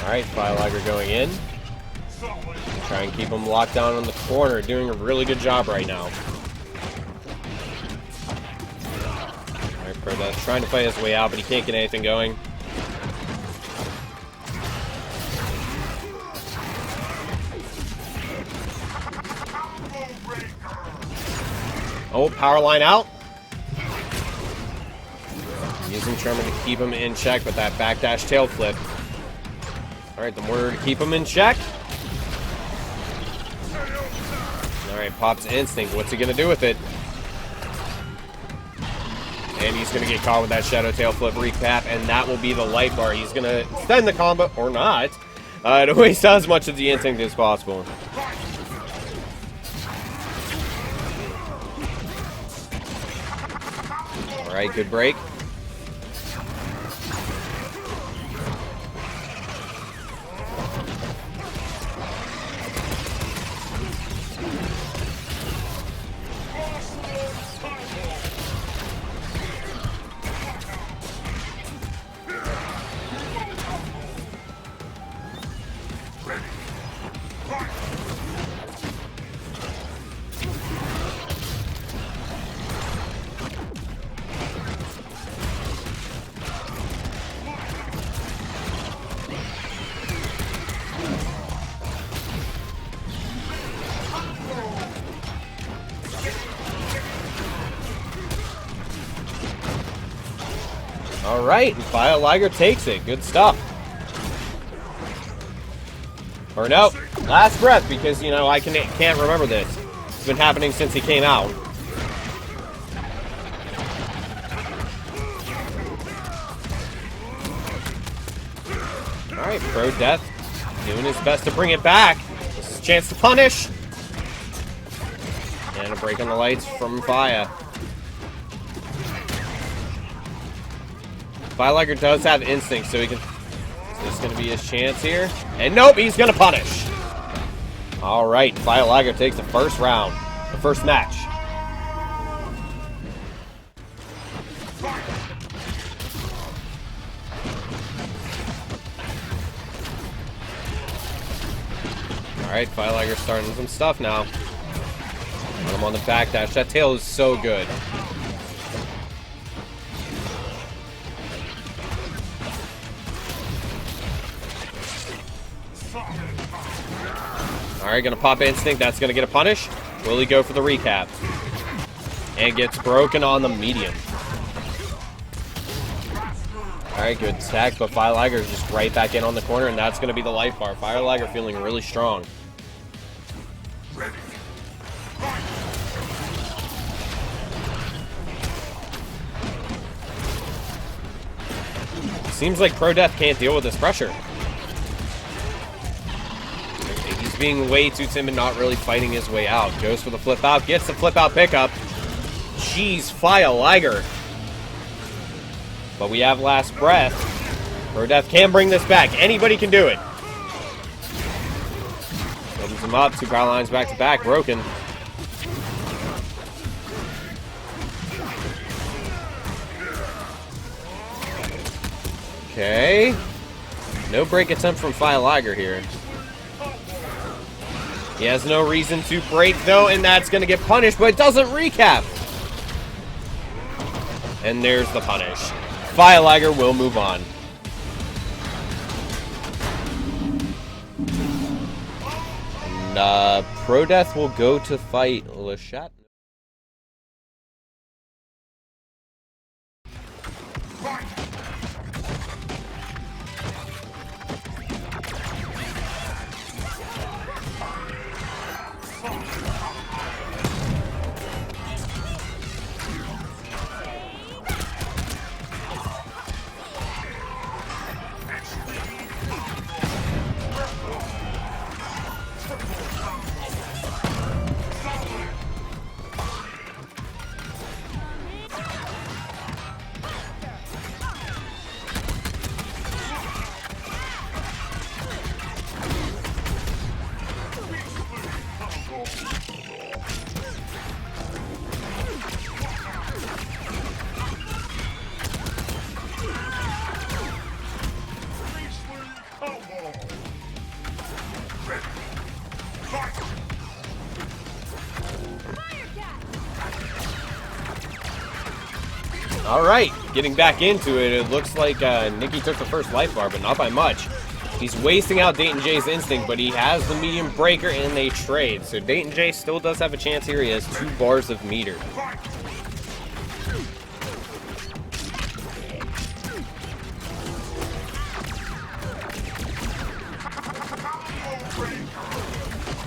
Alright, Fiyah Liger going in. Try and keep him locked down on the corner. Doing a really good job right now. Alright, Prodeath trying to fight his way out, but he can't get anything going. Oh, power line out. Using Tremor to keep him in check with that backdash tail flip. Alright, the Mortar to keep him in check. Alright, pops Instinct. What's he going to do with it? And he's going to get caught with that Shadow Tail Flip recap, and that will be the light bar. He's going to extend the combo, or not, to waste as much of the Instinct as possible. Alright, good break. Alright, and Fiyah Liger takes it. Good stuff. Or no, last breath, because, you know, I can't remember this. It's been happening since he came out. Alright, Prodeath doing his best to bring it back. This is a chance to punish. And a break on the lights from Fiyah. Fiyah Liger does have Instinct, so he can... This is going to be his chance here. And nope, he's going to punish. Alright, Fiyah Liger takes the first round. The first match. Alright, Fiyah Liger starting some stuff now. Put him on the backdash. That tail is so good. Alright, gonna pop Instinct. That's gonna get a punish. Will he go for the recap? And gets broken on the medium. Alright, good attack, but Fiyah Liger is just right back in on the corner, and that's gonna be the life bar. Fiyah Liger feeling really strong. Seems like Prodeath can't deal with this pressure. He's being way too timid, not really fighting his way out. Goes for the flip out, gets the flip out pickup. Jeez, Fiyah Liger. But we have last breath. Prodeath can bring this back. Anybody can do it. Opens him up. Two power lines back to back. Broken. Okay. No break attempt from Fiyah Liger here. He has no reason to break, though, and that's going to get punished, but it doesn't recap. And there's the punish. Fiyah Liger will move on. And Prodeath will go to fight LeChatNoir. Alright, getting back into it, it looks like Nicky took the first life bar, but not by much. He's wasting out DaytonJ's instinct, but he has the medium breaker, and they trade. So DaytonJ still does have a chance here. He has 2 bars of meter.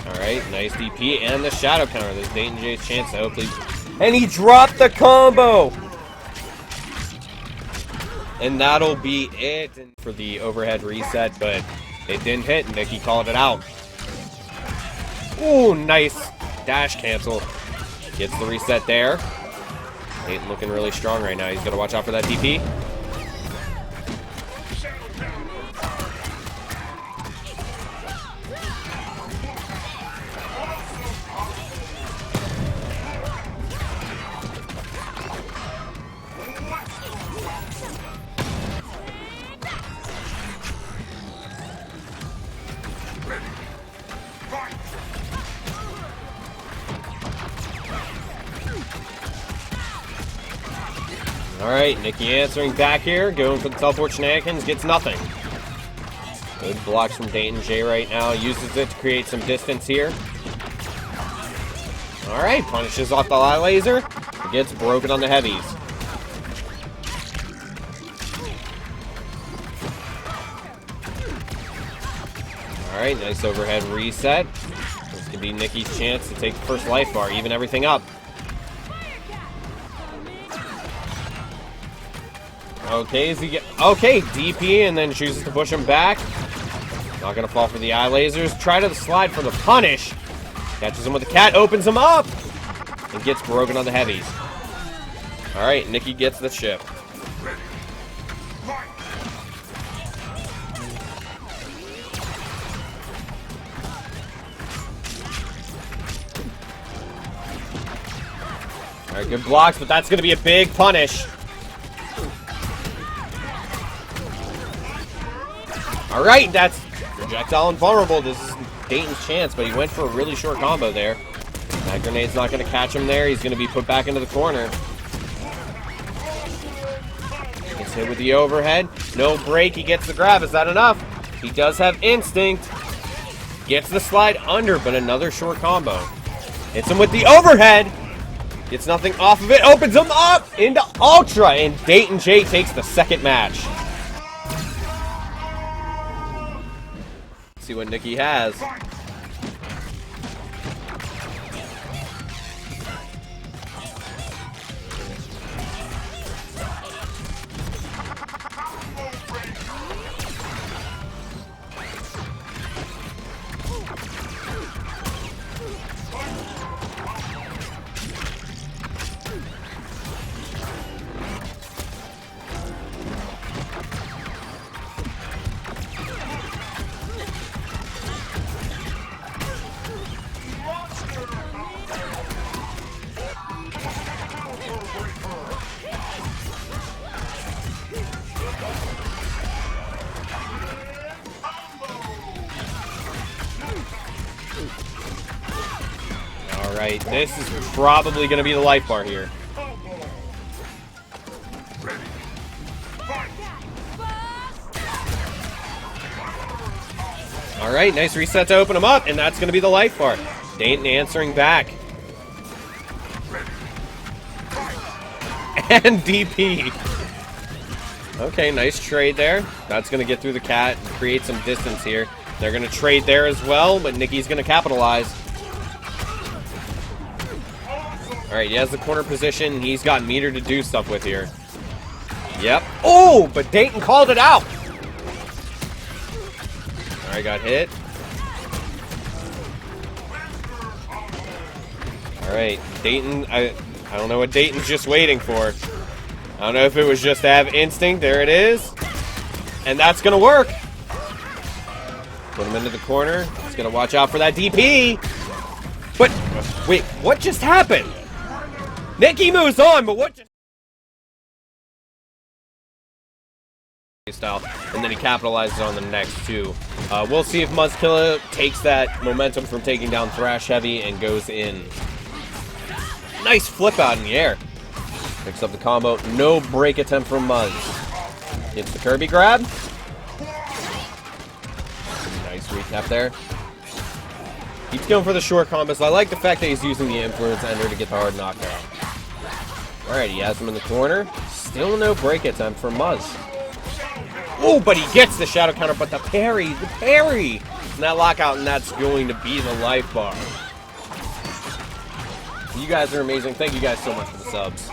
Alright, nice DP and the shadow counter. This is DaytonJ's chance to hopefully... And he dropped the combo! And that'll be it for the overhead reset, but it didn't hit. Nicky called it out. Ooh, nice dash cancel. Gets the reset there. Dayton looking really strong right now. He's going to watch out for that DP. Alright, Nicky answering back here, going for the teleport shenanigans, gets nothing. Good blocks from DaytonJ right now, uses it to create some distance here. Alright, punishes off the eye laser, gets broken on the heavies. Alright, nice overhead reset. This could be Nicky's chance to take the first life bar, even everything up. Okay, DP and then chooses to push him back. Not gonna fall for the eye lasers. Try to slide for the punish. Catches him with the cat, opens him up, and gets broken on the heavies. Alright, Nicky gets the ship. Alright, good blocks, but that's gonna be a big punish. Alright, that's projectile invulnerable. This is Dayton's chance, but he went for a really short combo there. That grenade's not going to catch him there. He's going to be put back into the corner. Gets hit with the overhead. No break. He gets the grab. Is that enough? He does have instinct. Gets the slide under, but another short combo. Hits him with the overhead. Gets nothing off of it. Opens him up into Ultra, and DaytonJ takes the second match. See what Nicky has. Alright, this is probably going to be the life bar here. Alright, nice reset to open him up, and that's going to be the life bar. Dayton answering back. And DP. Okay, nice trade there. That's going to get through the cat and create some distance here. They're going to trade there as well, but Nicky's going to capitalize. Alright, he has the corner position. He's got meter to do stuff with here. Yep. Oh, but Dayton called it out. Alright, got hit. Alright, Dayton, I don't know what Dayton's just waiting for. I don't know if it was just to have instinct. There it is. And that's going to work. Put him into the corner. He's going to watch out for that DP. But, wait, what just happened? Nicky moves on, but what just... Style, and then he capitalizes on the next two. We'll see if Muskilla takes that momentum from taking down Thrash Heavy and goes in. Nice flip out in the air. Picks up the combo. No break attempt from Muzz. Gets the Kirby grab. Nice recap there. Keeps going for the short combos. I like the fact that he's using the influence ender to get the hard knockout. Alright, he has him in the corner. Still no break attempt from Muzz. Oh, but he gets the shadow counter, but the parry! And that lockout, and that's going to be the life bar. You guys are amazing. Thank you guys so much for the subs.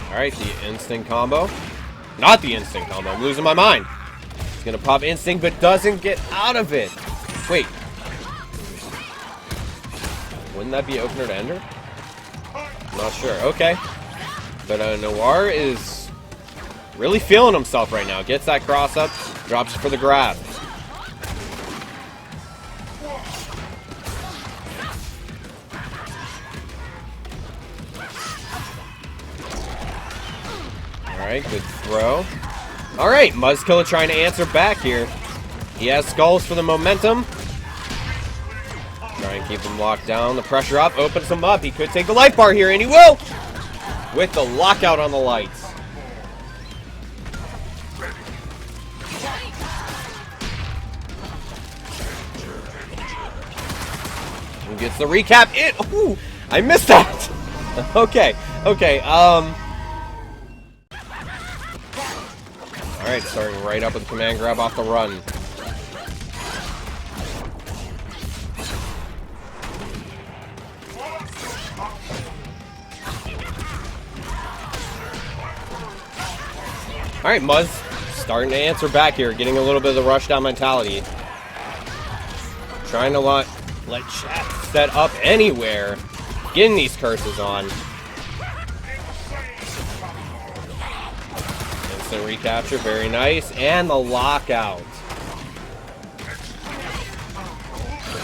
Alright, the instinct combo. Not the instinct combo. I'm losing my mind. He's going to pop instinct, but doesn't get out of it. Wait. Wouldn't that be opener to ender? I'm not sure. Okay. But Noir is really feeling himself right now. Gets that cross up. Drops it for the grab. Alright, good throw. Alright, Muzzkiller trying to answer back here. He has skulls for the momentum. Try and keep him locked down. The pressure up, opens him up. He could take the life bar here, and he will! With the lockout on the lights. Who gets the recap? Ooh, I missed that! Okay. Alright, starting right up with the command grab off the run. Alright, Muzz starting to answer back here, getting a little bit of the rushdown mentality. Trying to let chat set up anywhere. Getting these curses on. Instant recapture, very nice. And the lockout.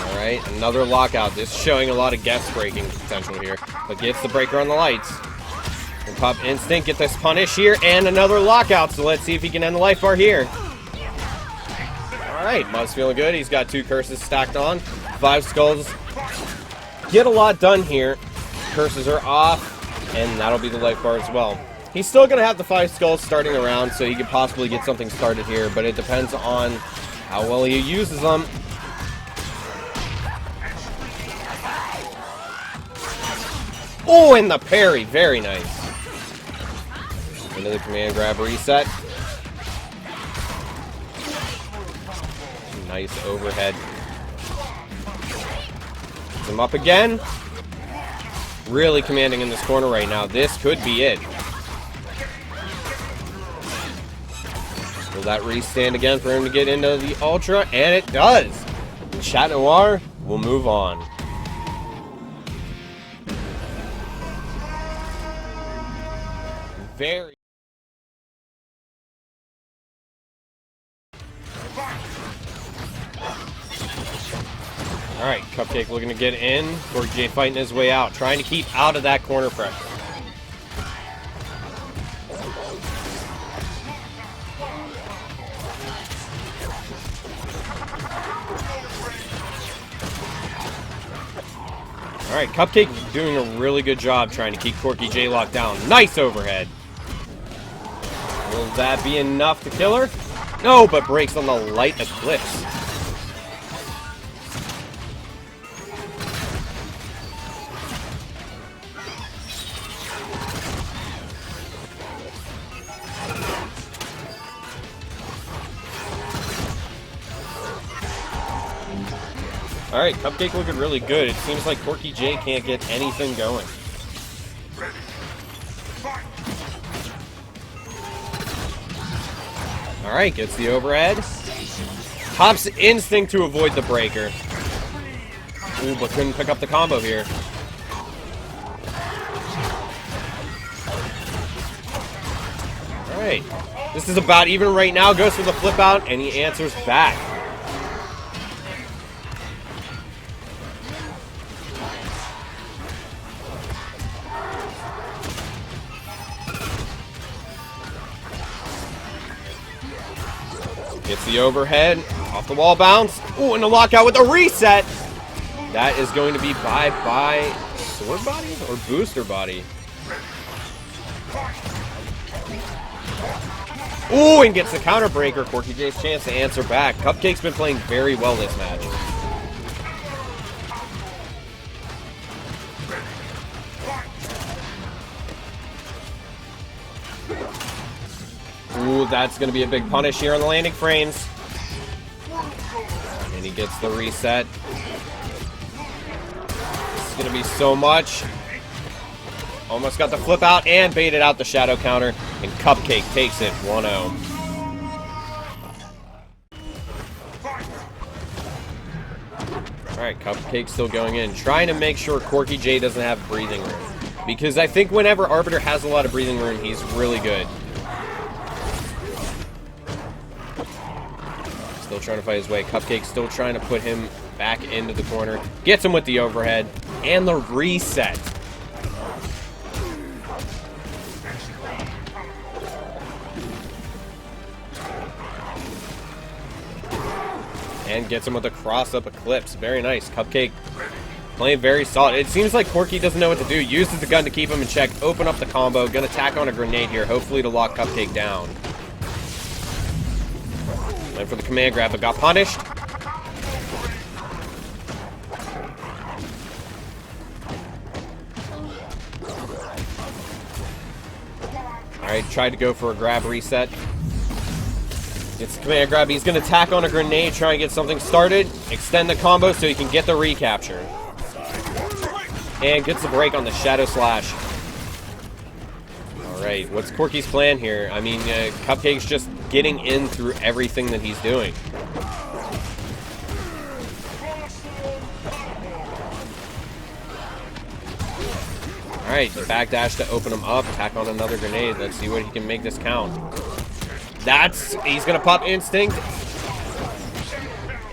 Alright, another lockout. This is showing a lot of guest breaking potential here. But gets the breaker on the lights. And pop instinct, get this punish here, and another lockout. So let's see if he can end the life bar here. Alright, Muzz feeling good. He's got 2 curses stacked on. 5 skulls. Get a lot done here. Curses are off, and that'll be the life bar as well. He's still going to have the 5 skulls starting around, so he could possibly get something started here, but it depends on how well he uses them. Oh, and the parry. Very nice. Another command grab reset. Nice overhead. Gets him up again. Really commanding in this corner right now. This could be it. Will that restand again for him to get into the Ultra? And it does. LeChatNoir will move on. Very. Alright, CupcakE looking to get in. CorkyJay fighting his way out. Trying to keep out of that corner pressure. Alright, CupcakE doing a really good job trying to keep CorkyJay locked down. Nice overhead. Will that be enough to kill her? No, but breaks on the light eclipse. Alright, CupcakE looking really good. It seems like CorkyJay can't get anything going. Alright, gets the overhead. Pops instinct to avoid the breaker. Ooh, but couldn't pick up the combo here. Alright. This is about even right now. Goes for the flip out, and he answers back. Gets the overhead, off the wall bounce. Ooh, and the lockout with a reset. That is going to be bye-bye sword body or booster body. Ooh, and gets the counter breaker. CorkyJay's chance to answer back. CupCake's been playing very well this match. Ooh, that's going to be a big punish here on the landing frames. And he gets the reset. This is going to be so much. Almost got the flip out and baited out the shadow counter. And CupCake takes it 1-0. Alright, CupCake still going in. Trying to make sure CorkyJay doesn't have breathing room. Because I think whenever Arbiter has a lot of breathing room, he's really good. Still trying to fight his way. CupCake still trying to put him back into the corner. Gets him with the overhead. And the reset. And gets him with a cross-up eclipse. Very nice. CupCake playing very solid. It seems like Corky doesn't know what to do. Uses the gun to keep him in check. Open up the combo. Gonna tack on a grenade here. Hopefully to lock CupCake down. Went for the command grab, but got punished. Alright, tried to go for a grab reset. Gets the command grab. He's going to tack on a grenade, try and get something started. Extend the combo so he can get the recapture. And gets the break on the Shadow Slash. Alright, what's Corky's plan here? I mean, CupCake's just getting in through everything that he's doing. Alright, the backdash to open him up. Tack on another grenade. Let's see what he can make this count. He's going to pop Instinct.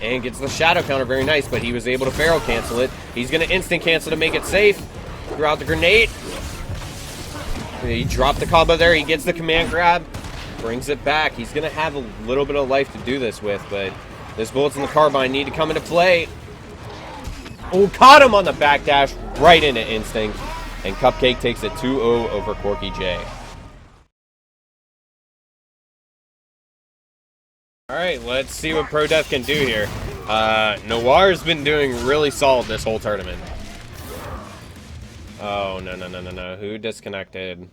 And gets the shadow counter. Very nice, but he was able to barrel cancel it. He's going to instant cancel to make it safe. Throw out the grenade. He dropped the combo there. He gets the command grab. Brings it back. He's going to have a little bit of life to do this with, but this bullets in the carbine need to come into play. Oh, caught him on the backdash. Right into Instinct. And CupCake takes it 2-0 over CorkyJay. Alright, let's see what ProDeath can do here. Noir's been doing really solid this whole tournament. Oh, no. Who disconnected?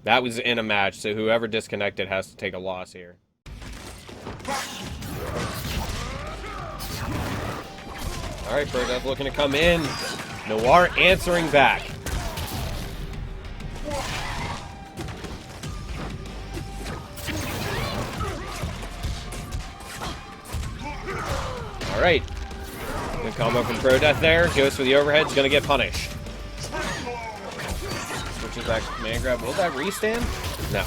That was in a match, so whoever disconnected has to take a loss here. Alright, ProDeath looking to come in. Noir answering back. Alright. Good combo from ProDeath there. Goes for the overhead. He's going to get punished. Switches back to command grab. Will that restand? No.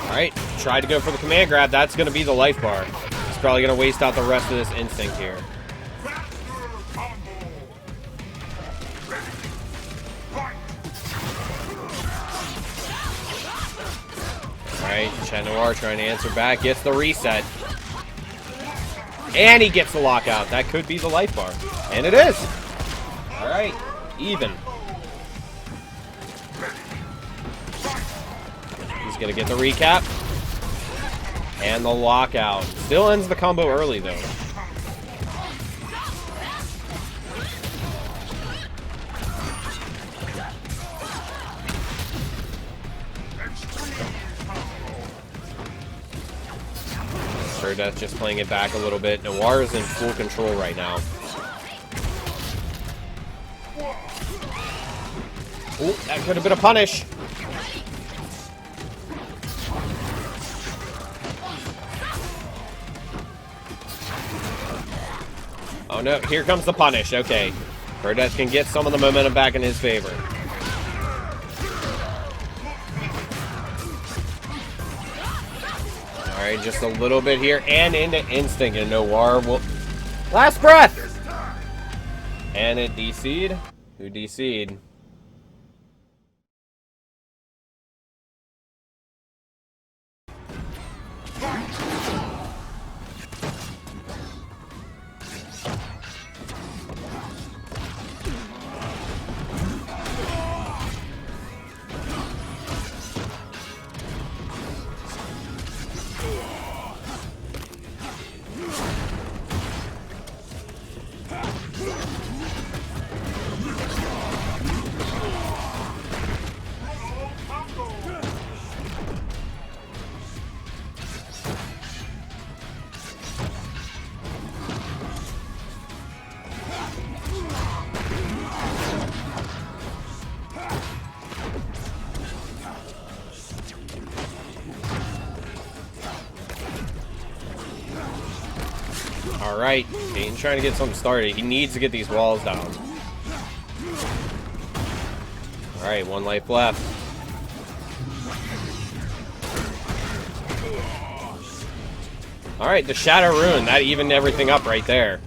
Alright. Tried to go for the command grab. That's going to be the life bar. He's probably going to waste out the rest of this instinct here. Alright, LeChatNoir trying to answer back, gets the reset. And he gets the lockout. That could be the life bar. And it is! Alright, even. He's gonna get the recap. And the lockout. Still ends the combo early, though. ProDeath just playing it back a little bit. Noir is in full control right now. Ooh, that could have been a punish. Oh no, here comes the punish. Okay. ProDeath can get some of the momentum back in his favor. Alright, just a little bit here, and into Instinct, and Noir will... Last breath! And it DC'd. Who DC'd? Alright, Dayton's trying to get something started. He needs to get these walls down. Alright, 1 life left. Alright, the Shadow Rune. That evened everything up right there.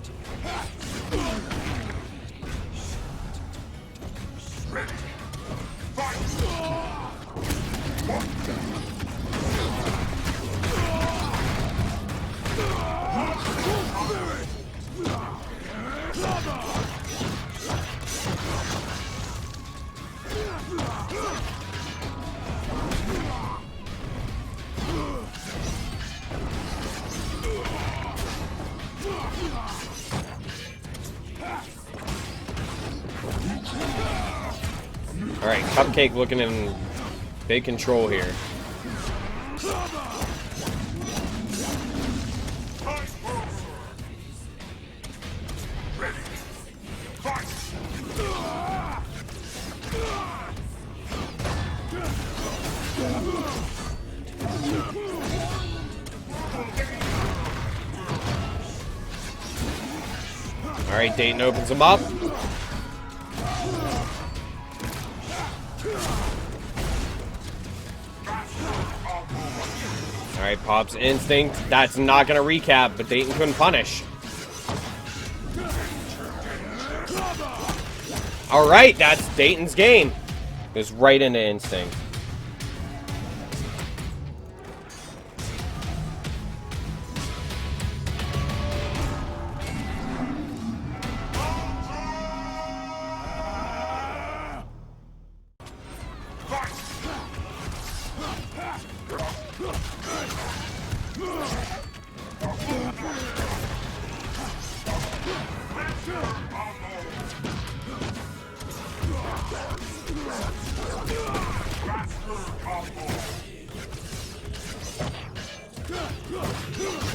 Alright, CupcakE looking in big control here. Alright, Dayton opens him up. Alright, pops instinct. That's not going to recap, but Dayton couldn't punish. Alright, that's Dayton's game. Goes right into instinct.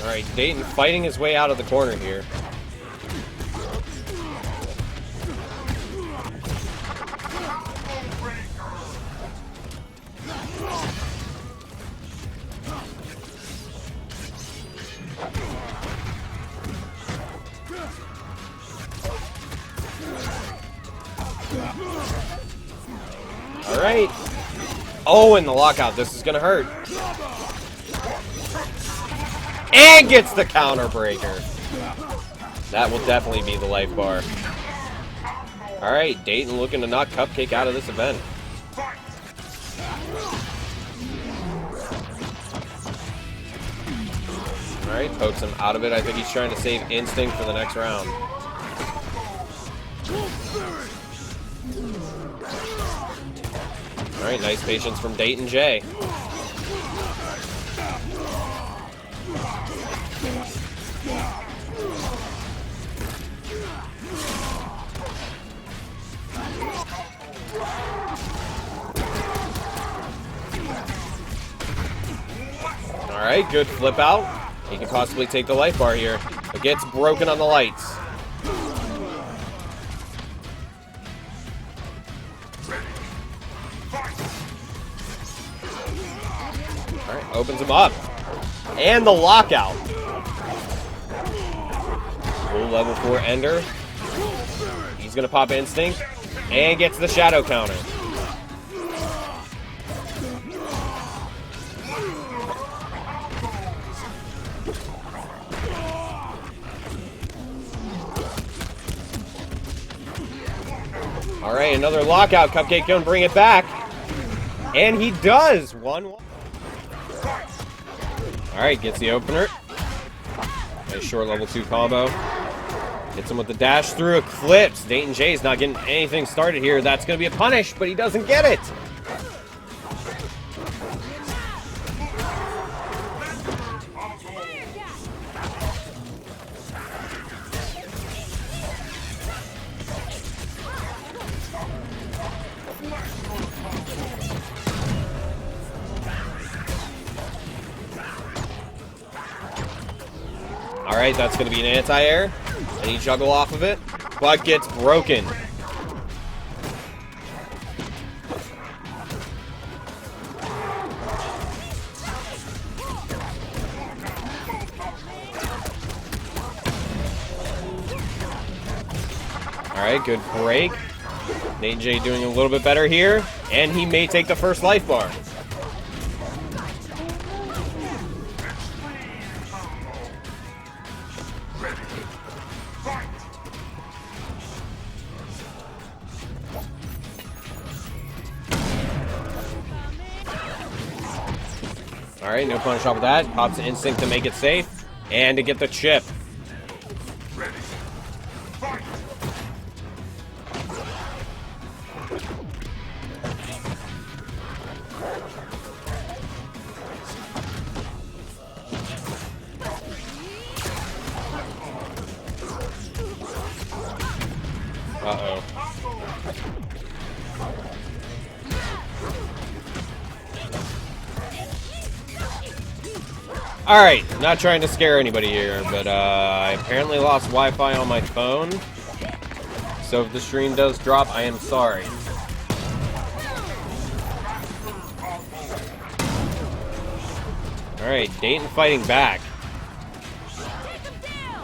Alright, Dayton fighting his way out of the corner here. Alright. Oh, and the lockout. This is gonna hurt. And gets the counter breaker. That will definitely be the life bar. Alright, Dayton looking to knock CupcakE out of this event. Alright, pokes him out of it. I think he's trying to save instinct for the next round. Alright, nice patience from DaytonJ. Alright, good flip out. He can possibly take the life bar here. It gets broken on the lights. Alright, opens him up. And the lockout. Full level 4 Ender. He's gonna pop instinct. And gets the shadow counter. Alright, another lockout. Cupcake gonna bring it back. And he does! 1-1. Alright, gets the opener. Nice short level 2 combo. Hits him with the dash through Eclipse. DaytonJ is not getting anything started here. That's going to be a punish, but he doesn't get it. Alright, that's going to be an anti-air. And he juggle off of it, but gets broken. Alright, good break. DaytonJ doing a little bit better here, and he may take the first life bar. Alright, no punish off of that. Pops Instinct to make it safe. And to get the chip. Uh-oh. Alright, not trying to scare anybody here, but I apparently lost Wi-Fi on my phone. So if the stream does drop, I am sorry. Alright, Dayton fighting back.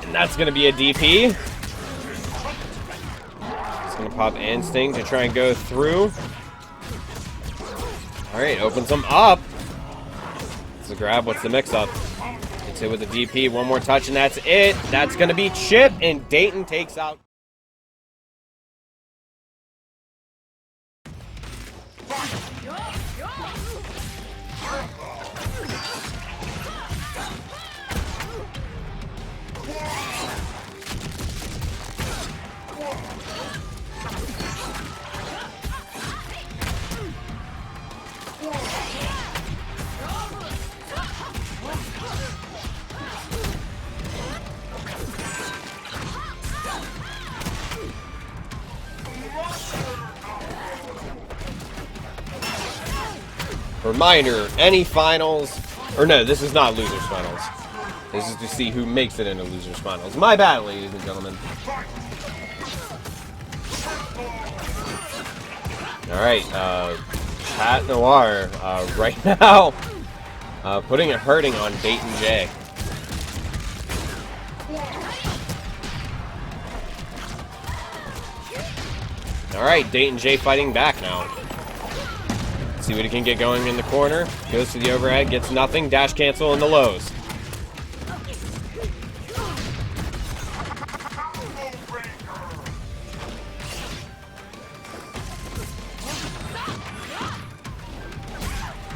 And that's going to be a DP. He's going to pop Instinct to try and go through. Alright, opens him up. It's a grab. What's the mix-up? Hits it with the DP. One more touch, and that's it. That's going to be chip, and Dayton takes out. Reminder, any finals, or no, this is not Losers Finals. This is to see who makes it into Losers Finals. My bad, ladies and gentlemen. Alright, LeChatNoir, right now, putting a hurting on DaytonJ. Alright, DaytonJ fighting back now. See what he can get going in the corner. Goes to the overhead, gets nothing. Dash cancel in the lows.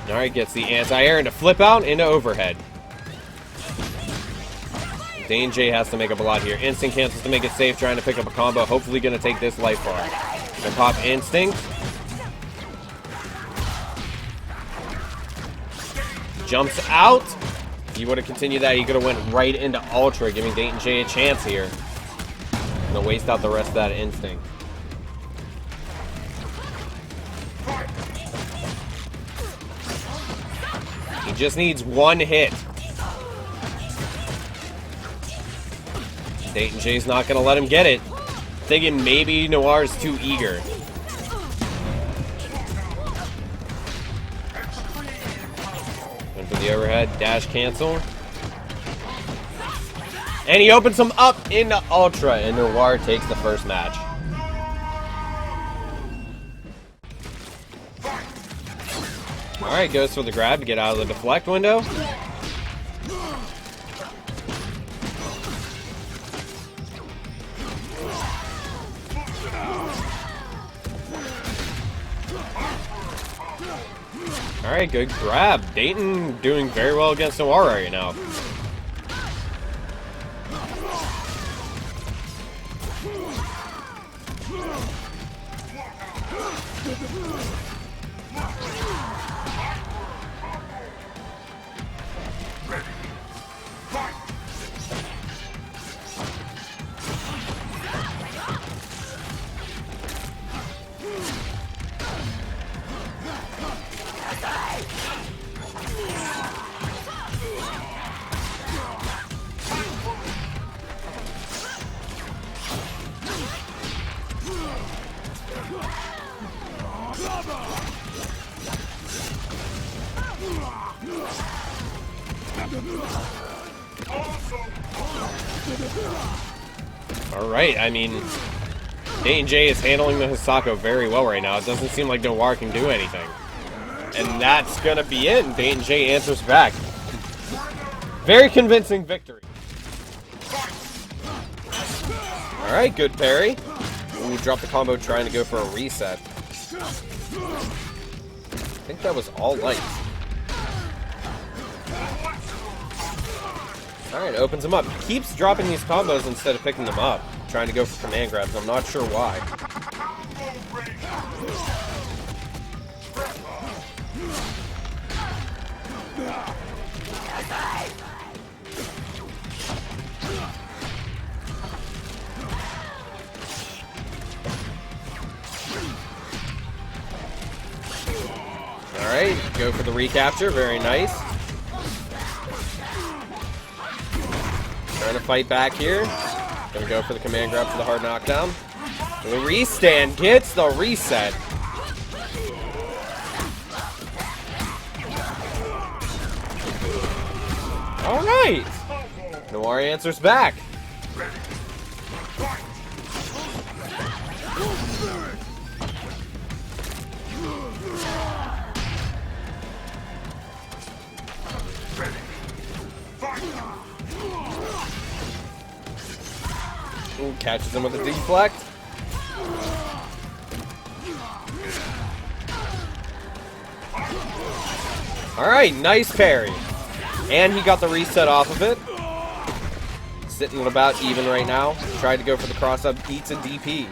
Alright, gets the anti-air into flip out into overhead. DaytonJ has to make up a lot here. Instinct cancels to make it safe, trying to pick up a combo. Hopefully going to take this life bar. Gonna pop Instinct. Jumps out. If he would have continued that, he could have went right into Ultra, giving DaytonJ a chance here. Gonna waste out the rest of that Instinct. He just needs one hit. DaytonJ's not gonna let him get it. Thinking maybe Noir's too eager. For the overhead, dash cancel. And he opens him up into Ultra, and Noir takes the first match. Alright, goes for the grab to get out of the deflect window. Alright, good grab. Dayton doing very well against Noir right now. Alright, I mean, DaytonJ is handling the Hisako very well right now. It doesn't seem like Noir can do anything. And that's gonna be it. DaytonJ answers back. Very convincing victory. Alright, good parry. Ooh, dropped the combo trying to go for a reset. I think that was all light. Alright, opens him up. He keeps dropping these combos instead of picking them up. Trying to go for command grabs. I'm not sure why. Alright, go for the recapture. Very nice. Trying to fight back here. Gonna go for the command grab for the hard knockdown. The restand gets the reset. Alright! Noir answers back. Ooh, catches him with a deflect. Alright, nice parry. And he got the reset off of it. Sitting at about even right now. Tried to go for the cross-up, eats a DP.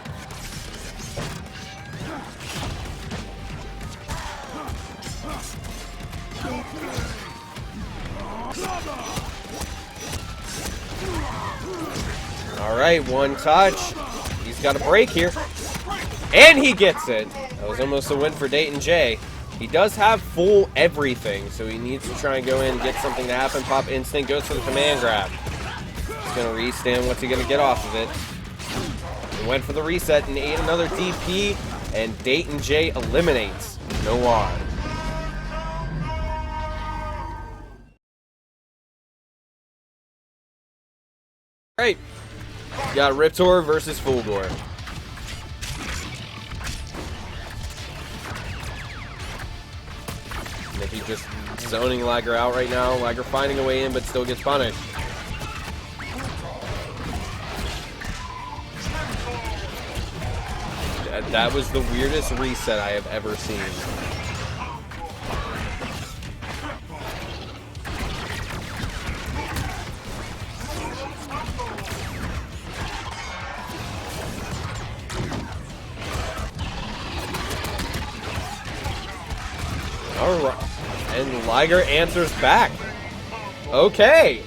Alright, one touch. He's got a break here. And he gets it. That was almost a win for DaytonJ. He does have full everything, so he needs to try and go in and get something to happen. Pop instinct, goes for the command grab. He's going to restand. What's he going to get off of it? He went for the reset and ate another DP, and DaytonJ eliminates Noir. Alright, got Riptor versus Fulgore. Nicky just zoning Liger out right now. Liger finding a way in, but still gets punished. That was the weirdest reset I have ever seen. Alright, and Liger answers back. Okay.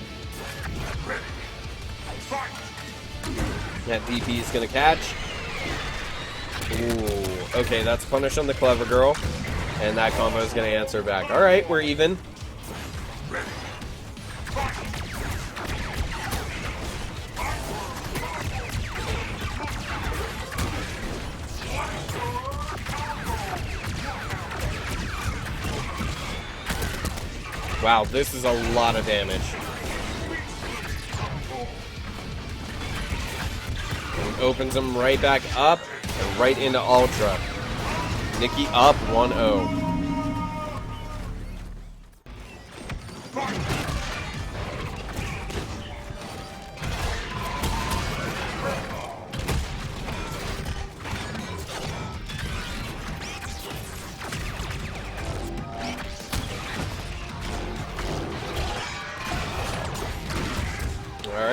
That DP is going to catch. Ooh, okay, that's punish on the clever girl. And that combo is going to answer back. Alright, we're even. Wow, this is a lot of damage. And opens him right back up and right into Ultra. Nicky up 1-0.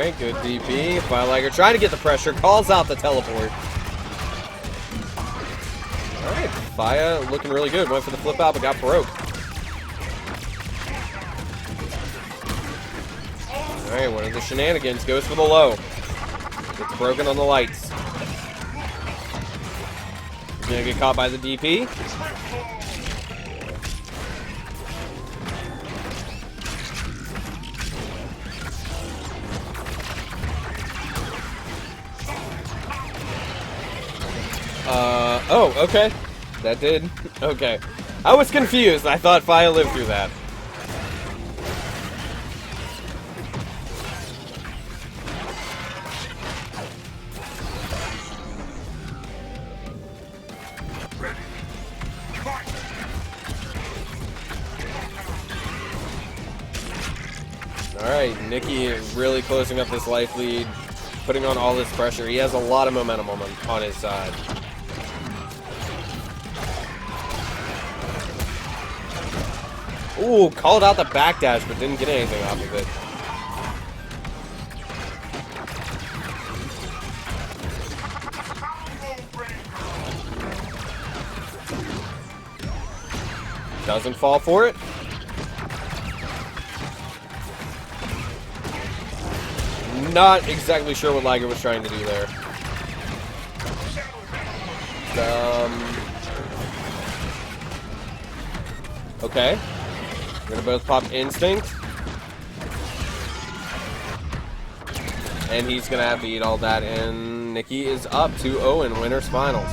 Alright, good DP. Fiyah Liger trying to get the pressure, calls out the teleport. Alright, Fiyah looking really good. Went for the flip out, but got broke. Alright, one of the shenanigans goes for the low. Gets broken on the lights. He's gonna get caught by the DP. Oh, okay. That did. Okay. I was confused. I thought Fiyah lived through that. Alright, Nicky is really closing up this life lead, putting on all this pressure. He has a lot of momentum on his side. Ooh, called out the backdash, but didn't get anything off of it. Doesn't fall for it. Not exactly sure what Liger was trying to do there. Okay. We're gonna both pop Instinct. And he's gonna have to eat all that, and Nicky is up 2-0 in Winners Finals.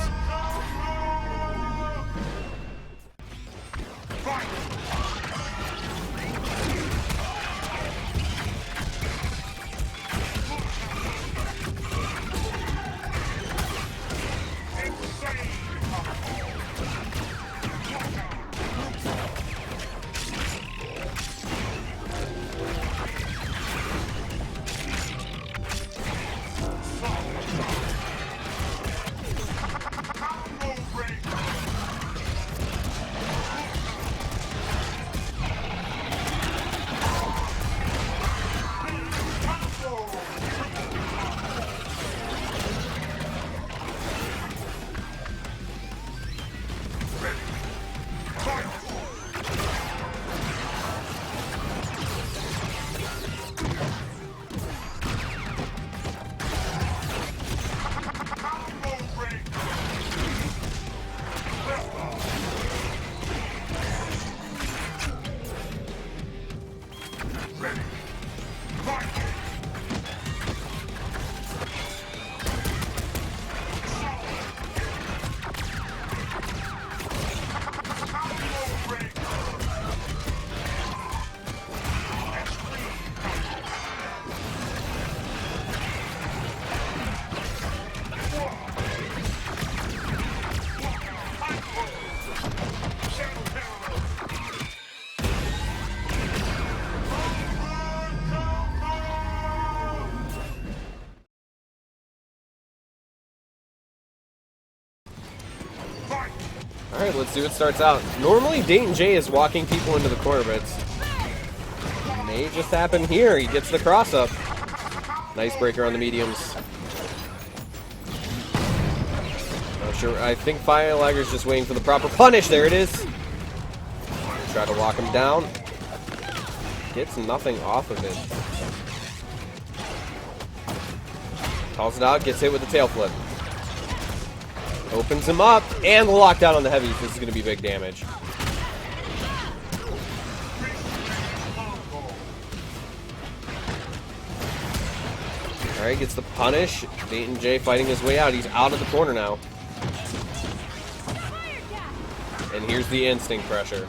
Alright, let's see what starts out. Normally, DaytonJ is walking people into the corner, but it may just happen here. He gets the cross-up. Nice breaker on the mediums. Not sure. I think Fiyah Liger's just waiting for the proper punish. There it is. Try to lock him down. Gets nothing off of it. Calls it out, gets hit with the tail flip. Opens him up, and the lockdown on the heavies. This is going to be big damage. Alright, gets the punish. DaytonJ fighting his way out. He's out of the corner now. And here's the instinct pressure.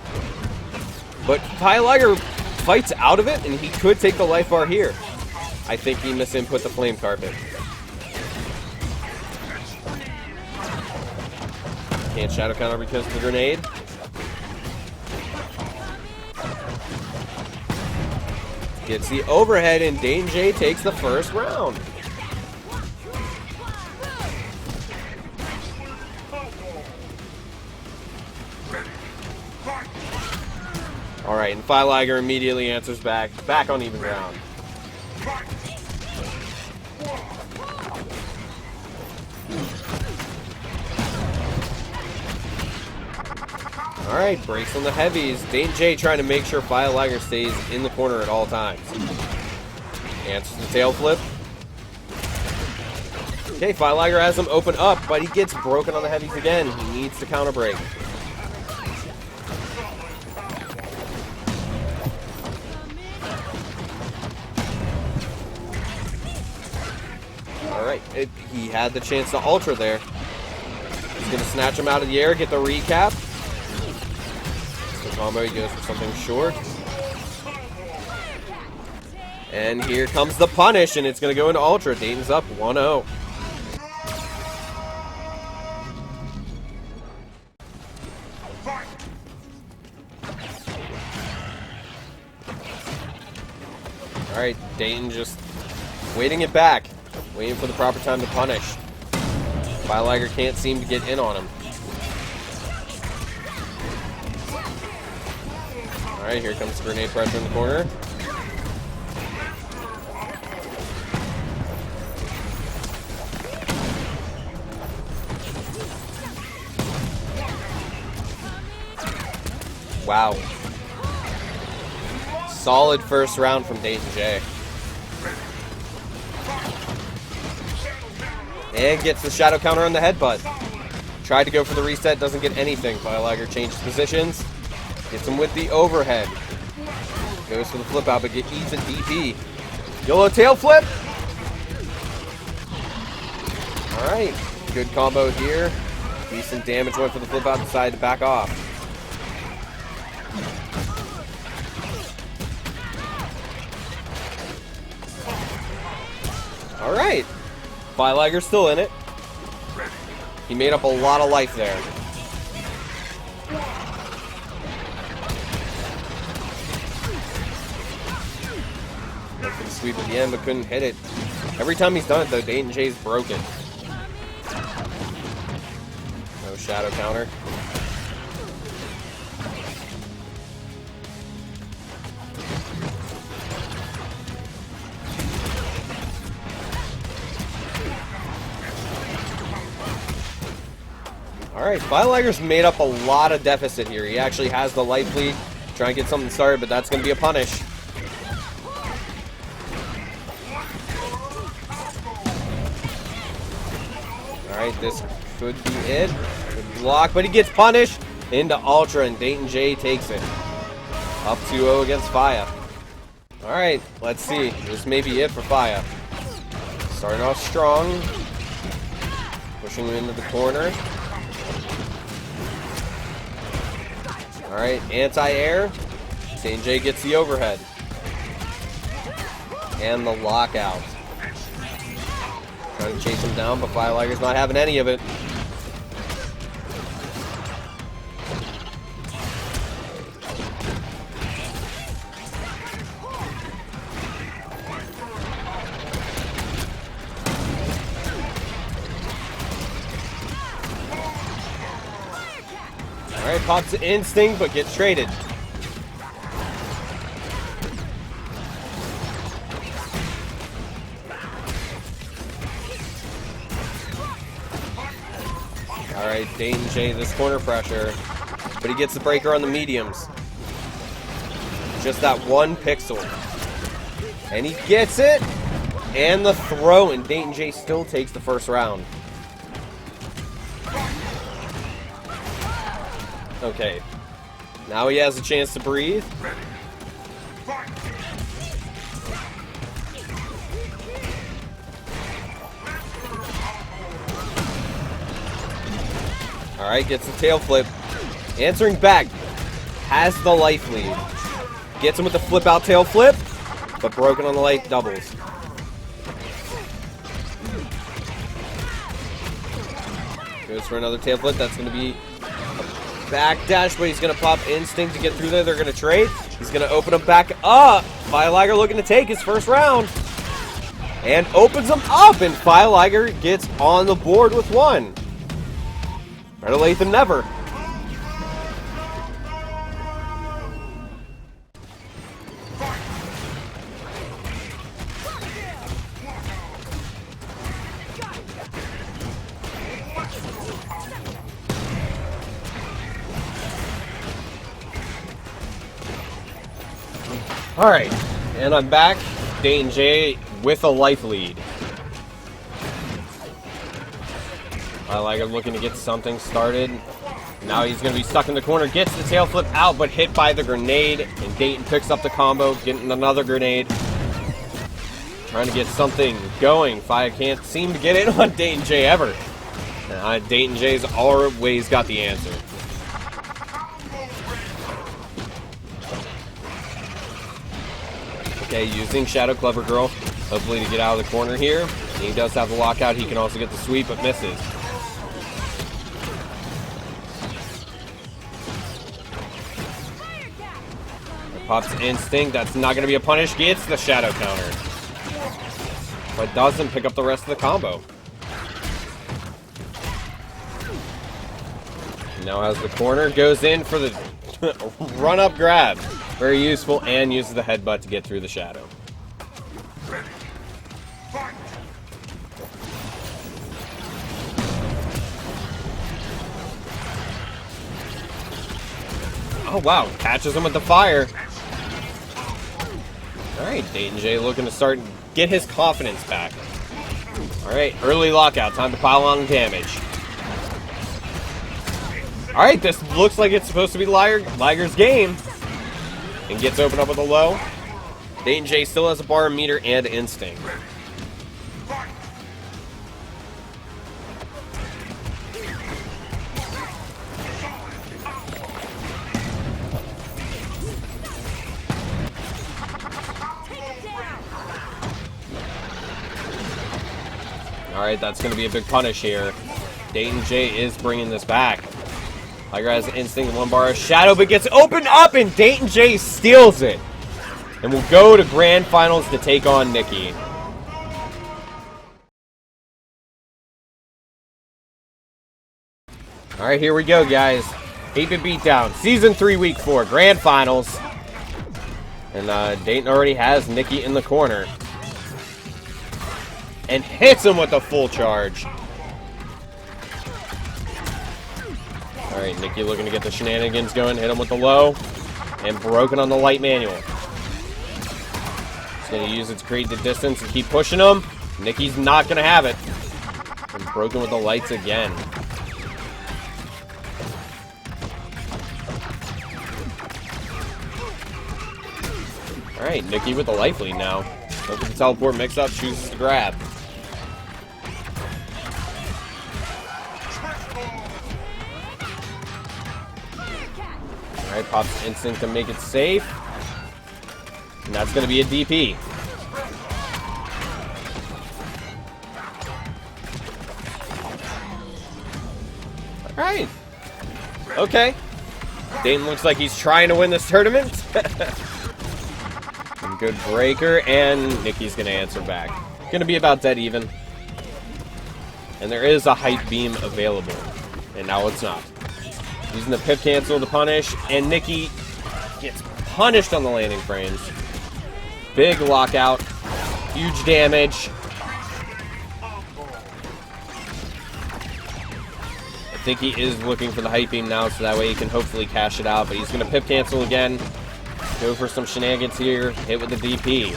But Fiyah Liger fights out of it, and he could take the life bar here. I think he misinput the flame carpet. Can't shadow counter because of the grenade. Gets the overhead, and DaytonJ takes the first round. Alright, and Fiyah Liger immediately answers back on even ground. Alright, breaks on the heavies. DaytonJ trying to make sure Fiyah Liger stays in the corner at all times. Answers the tail flip. Okay, Fiyah Liger has him open up, but he gets broken on the heavies again. He needs to counter break. Alright, he had the chance to ultra there. He's going to snatch him out of the air, get the recap. The combo, he goes for something short. And here comes the punish, and it's going to go into ultra. Dayton's up 1-0. Alright, Dayton just waiting it back. Waiting for the proper time to punish. Fiyah Liger can't seem to get in on him. Alright, here comes grenade pressure in the corner. Wow. Solid first round from DaytonJ. And gets the shadow counter on the headbutt. Tried to go for the reset, doesn't get anything. Fiyah Liger changes positions. Gets him with the overhead. Goes for the flip out, but eats a DP. YOLO tail flip. Alright. Good combo here. Decent damage went for the flip out, decided to back off. Alright. Fiyah Liger's still in it. He made up a lot of life there. Went for the sweep at the end, but couldn't hit it. Every time he's done it, though, DaytonJ's broken. No shadow counter. Alright, Fiyah Liger's made up a lot of deficit here. He actually has the life lead. Trying to get something started, but that's going to be a punish. Alright, this could be it. Good block, but he gets punished into Ultra, and DaytonJ takes it. Up 2-0 against Fiyah. Alright, let's see. This may be it for Fiyah. Starting off strong. Pushing him into the corner. Alright, anti-air. DaytonJ gets the overhead. And the lockout. Trying to chase him down, but Fiyah Liger's not having any of it. Alright, pops the instinct, but gets traded. Alright, DaytonJ, this corner pressure. But he gets the breaker on the mediums. Just that one pixel. And he gets it! And the throw, and DaytonJ still takes the first round. Okay. Now he has a chance to breathe. Alright, gets the tail flip. Answering back. Has the life lead. Gets him with the flip out tail flip. But broken on the light doubles. Goes for another tail flip. That's going to be backdash, but he's going to pop instinct to get through there. They're going to trade. He's going to open him back up. Fiyah Liger looking to take his first round. And opens him up, and Fiyah Liger gets on the board with one. Better late than never. Alright, and I'm back. DaytonJ with a life lead. I like him looking to get something started. Now he's going to be stuck in the corner. Gets the tail flip out, but hit by the grenade. And Dayton picks up the combo, getting another grenade. Trying to get something going. Fiyah can't seem to get in on DaytonJ ever. DaytonJ's always got the answer. Okay, using Shadow Clever Girl, hopefully to get out of the corner here. He does have the lockout. He can also get the sweep, but misses. Pops Instinct. That's not going to be a punish. Gets the Shadow counter. But doesn't pick up the rest of the combo. Now has the corner. Goes in for the run-up grab. Very useful, and uses the headbutt to get through the Shadow. Oh, wow. Catches him with the fire. Alright, DaytonJ looking to start get his confidence back. Alright, early lockout. Time to pile on damage. Alright, this looks like it's supposed to be Liger's game. And gets opened up with a low. DaytonJ still has a bar meter and instinct. Alright, that's going to be a big punish here. DaytonJ is bringing this back. Liger has instinct, one bar of Shadow, but gets opened up, and DaytonJ steals it. And we'll go to Grand Finals to take on Nicky. Alright, here we go, guys. 8-bit beatdown. Season 3, Week 4. Grand Finals. And Dayton already has Nicky in the corner. And hits him with a full charge. Alright, Nicky looking to get the shenanigans going. Hit him with the low. And broken on the light manual. He's going to use it to create the distance and keep pushing him. Nicky's not going to have it. And broken with the lights again. Alright, Nicky with the life lead now. Look at the teleport mix-up, chooses to grab. Alright, pops instinct to make it safe. And that's going to be a DP. Alright. Okay. Dayton looks like he's trying to win this tournament. Good breaker, and Nicky's going to answer back. Going to be about dead even. And there is a hype beam available. And now it's not. Using the pip cancel to punish, and Nicky gets punished on the landing frames. Big lockout. Huge damage. I think he is looking for the hype beam now, so that way he can hopefully cash it out. But he's going to pip cancel again. Go for some shenanigans here. Hit with the DP.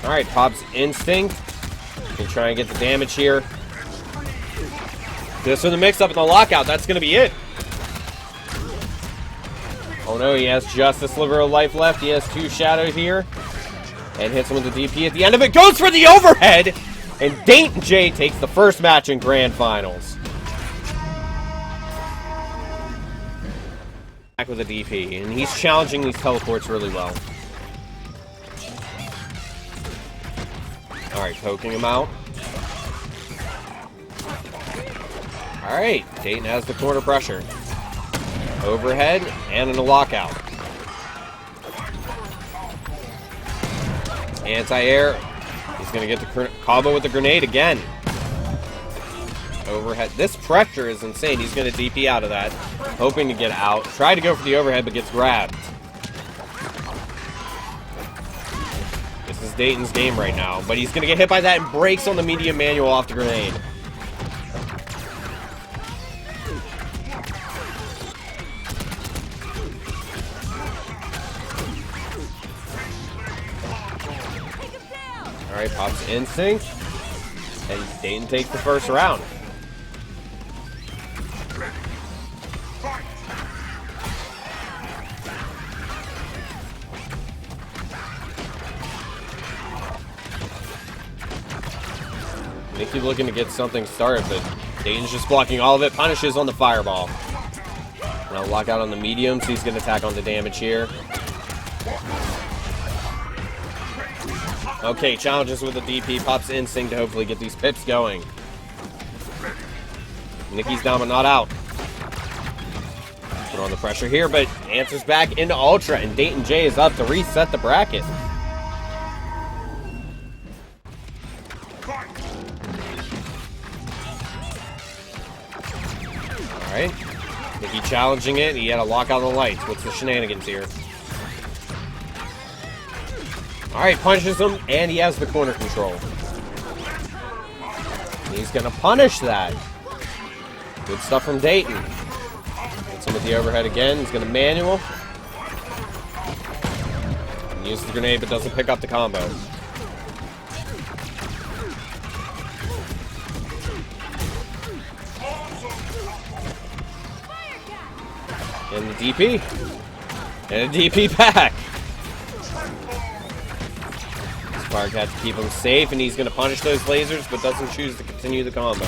Alright, pops instinct. Can try and get the damage here. Just for the mix-up and the lockout. That's going to be it. Oh no, he has just a sliver of life left. He has 2 shadow here. And hits him with the DP at the end of it. Goes for the overhead! And DaytonJ takes the first match in Grand Finals. Back with a DP, and he's challenging these teleports really well. Alright, poking him out. Alright, Dayton has the corner pressure. Overhead, and in a lockout. Anti-air. He's going to get the combo with the grenade again. Overhead. This pressure is insane. He's going to DP out of that. Hoping to get out. Try to go for the overhead, but gets grabbed. This is Dayton's game right now. But he's going to get hit by that and breaks on the medium manual off the grenade. Alright, pops Instinct. And Dayton takes the first round. Nicky looking to get something started, but Dayton's just blocking all of it. Punishes on the fireball. Now lock out on the medium, so he's going to attack on the damage here. Okay, challenges with the DP. Pops Instinct to hopefully get these pips going. Nicky's down but not out. Put on the pressure here, but answers back into Ultra, and DaytonJ is up to reset the bracket. Alright. Nicky challenging it. He had a lockout on the lights. What's the shenanigans here? Alright, punches him, and he has the corner control. He's going to punish that. Good stuff from Dayton. Hits him with the overhead again. He's going to manual. And uses the grenade, but doesn't pick up the combo. And the DP. And a DP back. Firecat to keep him safe, and he's going to punish those lasers, but doesn't choose to continue the combo.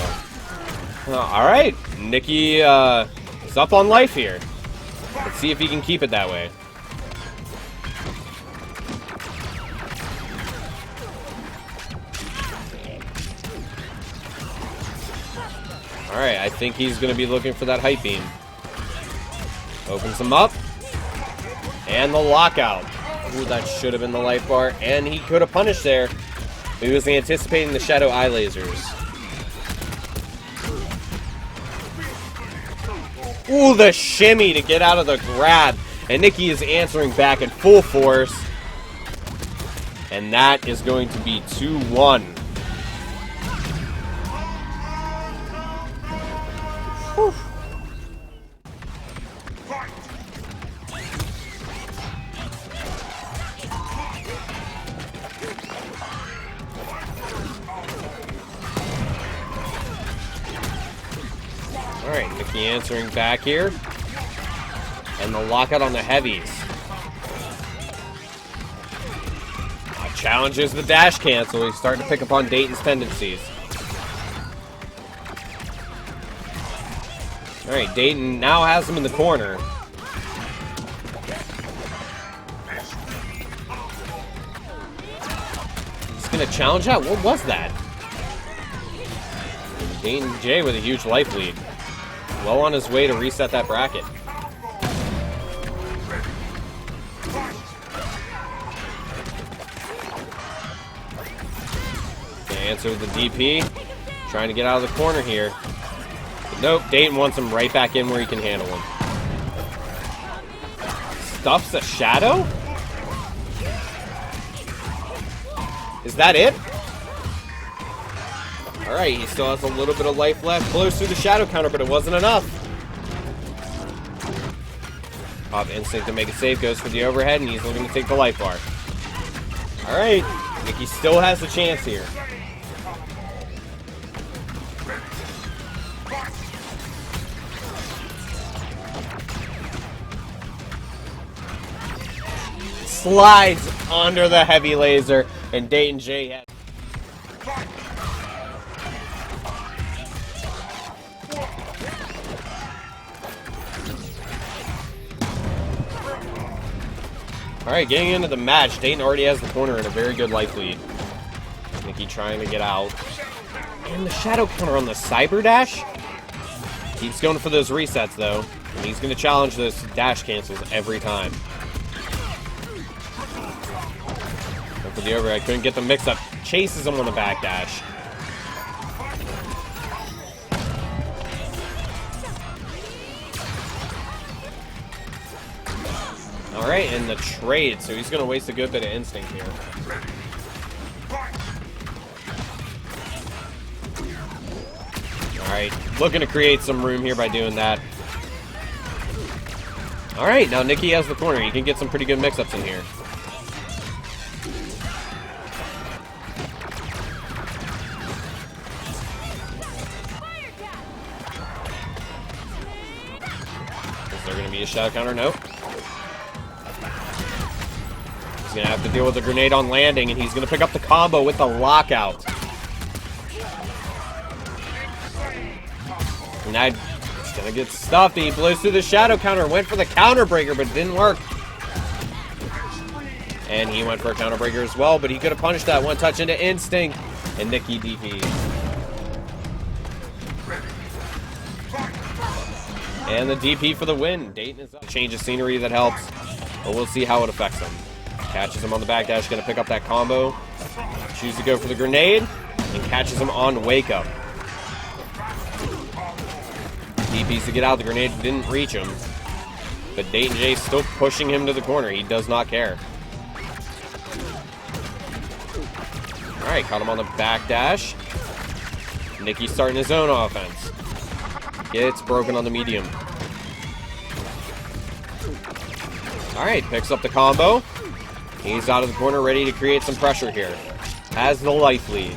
Alright, Nicky is up on life here. Let's see if he can keep it that way. Alright, I think he's going to be looking for that hype beam. Opens him up. And the lockout. Ooh, that should have been the life bar. And he could have punished there. He was anticipating the shadow eye lasers. Ooh, the shimmy to get out of the grab. And Nicky is answering back in full force. And that is going to be 2-1. Whew. Alright, Nicky answering back here. And the lockout on the heavies. Challenges the dash cancel. He's starting to pick up on Dayton's tendencies. Alright, Dayton now has him in the corner. He's going to challenge that? What was that? DaytonJ with a huge life lead. Well on his way to reset that bracket. Gonna answer with the DP. Trying to get out of the corner here. But nope, Dayton wants him right back in where he can handle him. Stuffs a shadow? Is that it? Alright, he still has a little bit of life left. Blows through the shadow counter, but it wasn't enough. Pop instinct to make it safe. Goes for the overhead, and he's looking to take the life bar. Alright, Nicky still has a chance here. Slides under the heavy laser, and DaytonJ has... Alright, getting into the match. Dayton already has the corner and a very good life lead. Nicky trying to get out. And the shadow counter on the cyber dash. Keeps going for those resets, though. And he's going to challenge those dash cancels every time. Go for the overhead. Couldn't get the mix-up. Chases him on the back dash. Alright, and the trade, so he's going to waste a good bit of instinct here. Alright, looking to create some room here by doing that. Alright, now Nicky has the corner. He can get some pretty good mix-ups in here. gonna be a shadow counter? Nope. He's gonna have to deal with the grenade on landing, and he's gonna pick up the combo with the lockout. And it's gonna get stuffed. He blows through the shadow counter, went for the counter breaker, but it didn't work. And he went for a counter breaker as well, but he could have punished that. One touch into Instinct, and Nicky DP. And the DP for the win. Dayton is up. Change of scenery that helps, but we'll see how it affects him. Catches him on the backdash, gonna pick up that combo. Chooses to go for the grenade, and catches him on wake up. DP's to get out. The grenade didn't reach him, but DaytonJ is still pushing him to the corner. He does not care. Alright, caught him on the backdash. Nicky's starting his own offense. Gets broken on the medium. Alright, picks up the combo. He's out of the corner, ready to create some pressure here. Has the life lead.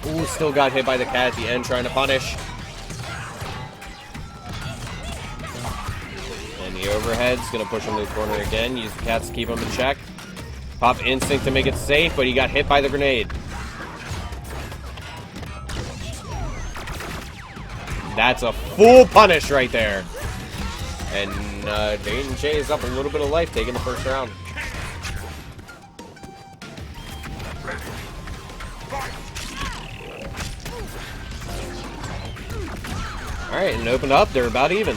Ooh, still got hit by the cat at the end, trying to punish. And the overhead's gonna push him to the corner again. Use the cats to keep him in check. Pop Instinct to make it safe, but he got hit by the grenade. That's a full punish right there. And DaytonJ is up a little bit of life, taking the first round. Alright, and opened up. They're about even.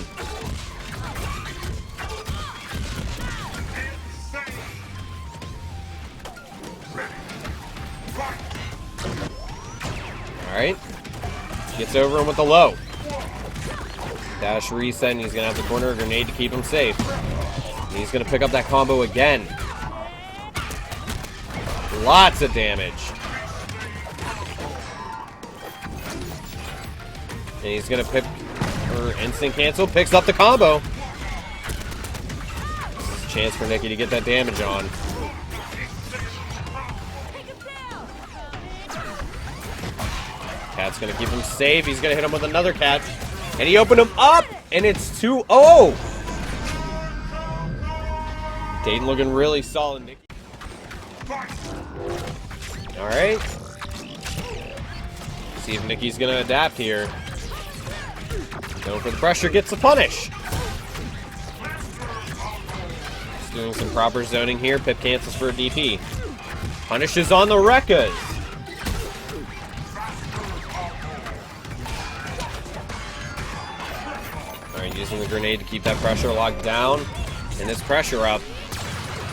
Alright. Gets over him with the low. Dash reset, and he's going to have the corner grenade to keep him safe. And he's going to pick up that combo again. Lots of damage. And he's going to pick for instant cancel. Picks up the combo. This is a chance for Nicky to get that damage on. Cat's going to keep him safe. He's going to hit him with another cat. And he opened him up, and it's 2-0. Dayton looking really solid, Nicky. Alright. See if Nicky's going to adapt here. Going for the pressure, gets the punish. Just doing some proper zoning here. Pip cancels for a DP. Punishes on the Rekkas. Alright, using the grenade to keep that pressure locked down. And this pressure up.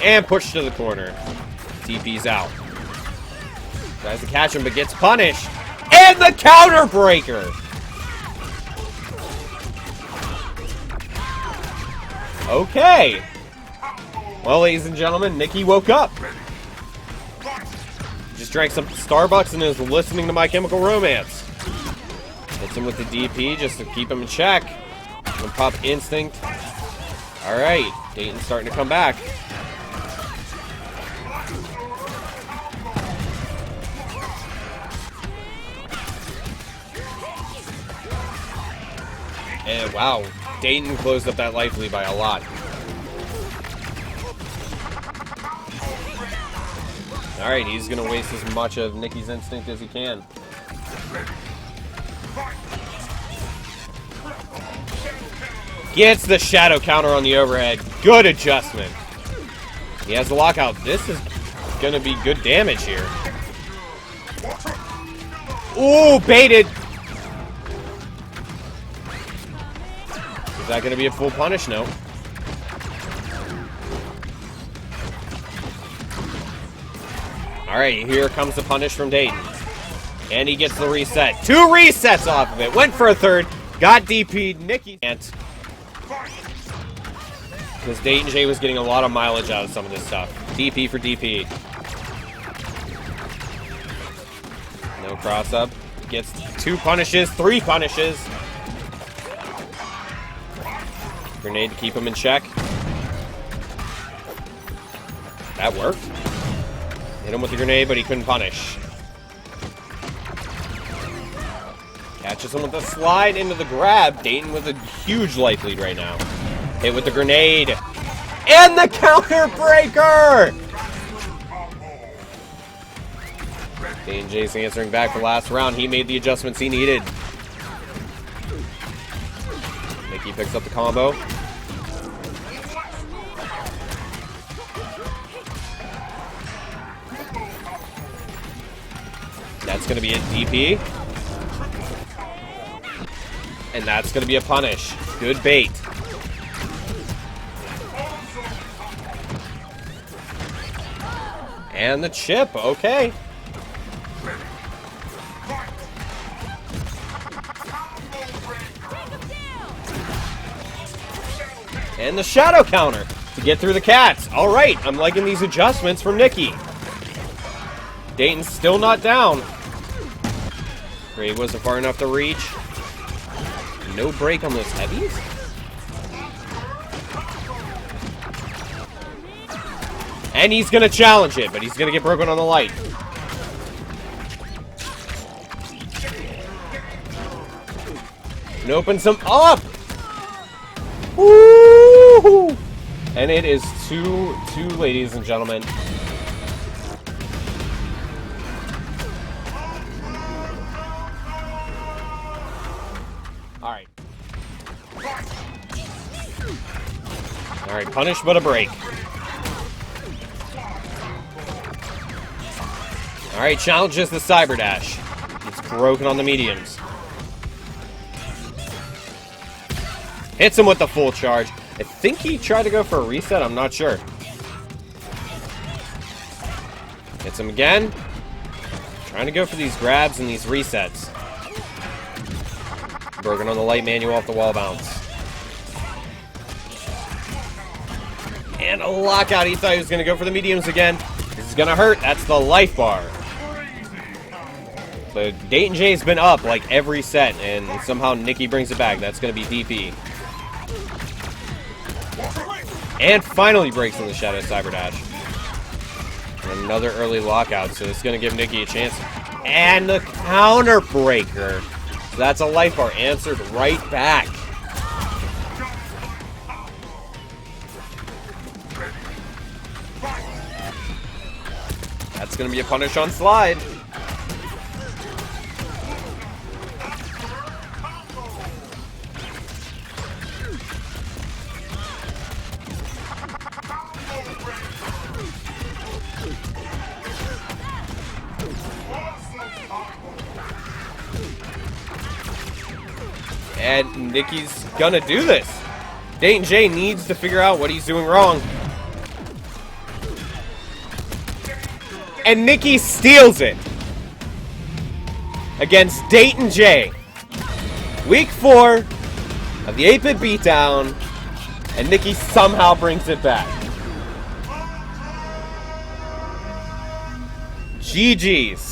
And pushed to the corner. DP's out. Tries to catch him, but gets punished. And the counter breaker! Okay. Well, ladies and gentlemen, Nicky woke up. Just drank some Starbucks and is listening to My Chemical Romance. Hits him with the DP just to keep him in check. And pop Instinct. Alright, Dayton's starting to come back. And wow, Dayton closed up that life lead by a lot. Alright, he's going to waste as much of Nicky's instinct as he can. Gets the shadow counter on the overhead. Good adjustment. He has the lockout. This is going to be good damage here. Ooh, baited. Is that going to be a full punish? No. Alright, here comes the punish from Dayton. And he gets the reset. 2 resets off of it. Went for a third. Got DP'd. Nicky can't. Because DaytonJ was getting a lot of mileage out of some of this stuff. DP for DP. No cross up. Gets 2 punishes. 3 punishes. Grenade to keep him in check. That worked. Hit him with the grenade, but he couldn't punish. Catches him with a slide into the grab. Dayton with a huge life lead right now. Hit with the grenade. And the counter breaker! DaytonJ's answering back for last round. He made the adjustments he needed. Nicky picks up the combo. That's going to be a DP. And that's going to be a punish. Good bait. And the chip. Okay. And the shadow counter to get through the cats. All right, I'm liking these adjustments from Nicky. Dayton's still not down. Grave wasn't far enough to reach. No break on those heavies. And he's going to challenge it, but he's going to get broken on the light. And opens him up. Woo! And it is 2-2, ladies and gentlemen. All right. All right, punish but a break. All right, challenges the cyber dash. It's broken on the mediums. Hits him with the full charge. I think he tried to go for a reset. I'm not sure. Hits him again. Trying to go for these grabs and these resets. Broken on the light manual off the wall bounce. And a lockout. He thought he was going to go for the mediums again. This is going to hurt. That's the life bar. But DaytonJ's been up like every set, and somehow Nicky brings it back. That's going to be DP. And finally breaks on the Shadow Cyber Dash. And another early lockout, so it's going to give Nicky a chance. And the counter breaker. So that's a life bar answered right back. That's going to be a punish on slide. And Nicky's gonna do this. DaytonJ needs to figure out what he's doing wrong. And Nicky steals it. Against DaytonJ. Week 4 of the 8-bit beatdown. And Nicky somehow brings it back. GG's.